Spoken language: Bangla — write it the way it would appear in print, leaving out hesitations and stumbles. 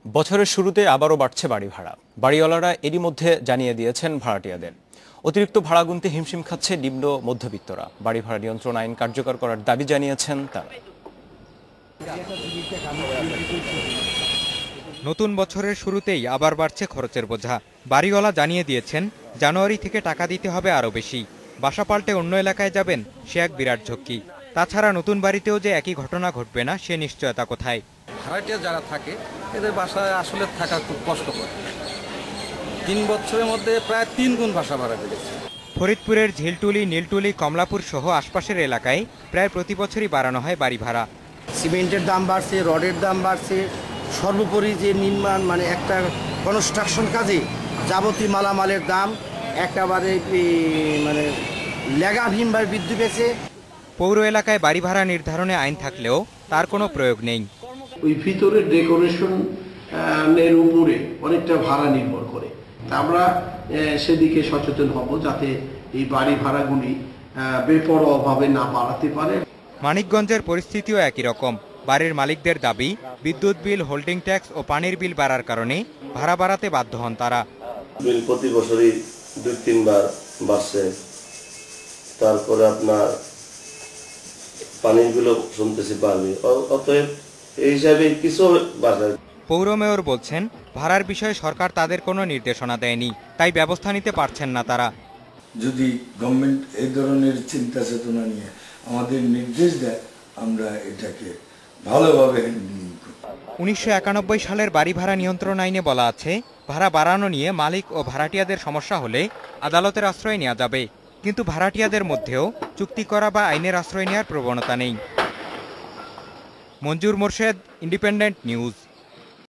বছরের শুরুতে আবারও বাড়ছে বাড়ি ভাড়া। বাড়িওয়ালারা এরই মধ্যে জানিয়ে দিয়েছেন ভাড়াটিয়াদের। অতিরিক্ত ভাড়া গুনতে হিমশিম খাচ্ছে নিম্ন মধ্যবিত্তরা। বাড়ি ভাড়া নিয়ন্ত্রণ আইন কার্যকর করার দাবি জানিয়েছেন তারা। নতুন বছরের শুরুতেই আবার বাড়ছে খরচের বোঝা। বাড়িওয়ালা জানিয়ে দিয়েছেন জানুয়ারি থেকে টাকা দিতে হবে আরও বেশি। বাসা পাল্টে অন্য এলাকায় যাবেন, সে এক বিরাট ঝক্কি। তাছাড়া নতুন বাড়িতেও যে একই ঘটনা ঘটবে না, সে নিশ্চয়তা কোথায়? ভাড়াটিয়া যারা থাকে এদের বাসায় আসলে থাকা খুব কষ্টকর। 3 বছরের মধ্যে প্রায় 3 গুণ বাসা ভাড়া বেড়েছে। ফরিদপুরের ঝিলটুলি, নীলটুলি, কমলাপুর সহ আশপাশের এলাকায় প্রায় প্রতি বছরই বাড়ানো হয় বাড়ি ভাড়া। সিমেন্টের দাম বাড়ছে, রডের দাম বাড়ছে, সর্বোপরি যে নির্মাণ একটা কনস্ট্রাকশন কাজে যাবতীয় মালামালের দাম একেবারে লেগাহীনভাবে বৃদ্ধি পেয়েছে। পৌর এলাকায় বাড়ি ভাড়া নির্ধারণে আইন থাকলেও তার কোনো প্রয়োগ নেই। ওই ভিতরের ডেকোরেশন এর উপরে অনেকটা ভাড়া নির্ভর করে। আমরা সেদিকে সচেতন হব যাতে এই বাড়ি ভাড়াগুলি বেপরোয়াভাবে না বাড়াতে পারে। মানিকগঞ্জের পরিস্থিতিও একই রকম। বাড়ির মালিকদের দাবি, বিদ্যুৎ বিল, হোল্ডিং ট্যাক্স ও পানির বিল বাড়ার কারণে ভাড়া বাড়াতে বাধ্য হন তারা। বিল প্রতি বছরই 2-3 বার বাড়ছে। তারপরে আপনার পানির বিলও শুনতেছি বাড়বে, অতএব এই হিসাবে কিছু বাড়বে। পৌর মেয়র বলছেন, ভাড়ার বিষয়ে সরকার তাদের কোনো নির্দেশনা দেয়নি, তাই ব্যবস্থা নিতে পারছেন না তারা। যদি গভর্নমেন্ট এই ধরনের চিন্তা চেতনা নিয়ে আমাদের নির্দেশ দেয়, আমরা এটাকে ভালোভাবে 1991 সালের বাড়ি ভাড়া নিয়ন্ত্রণ আইনে বলা আছে, ভাড়া বাড়ানো নিয়ে মালিক ও ভাড়াটিয়াদের সমস্যা হলে আদালতের আশ্রয় নেওয়া যাবে। কিন্তু ভাড়াটিয়াদের মধ্যেও চুক্তি করা বা আইনের আশ্রয় নেওয়ার প্রবণতা নেই। মঞ্জুর মোর্শেদ, ইন্ডিপেন্ডেন্ট নিউজ।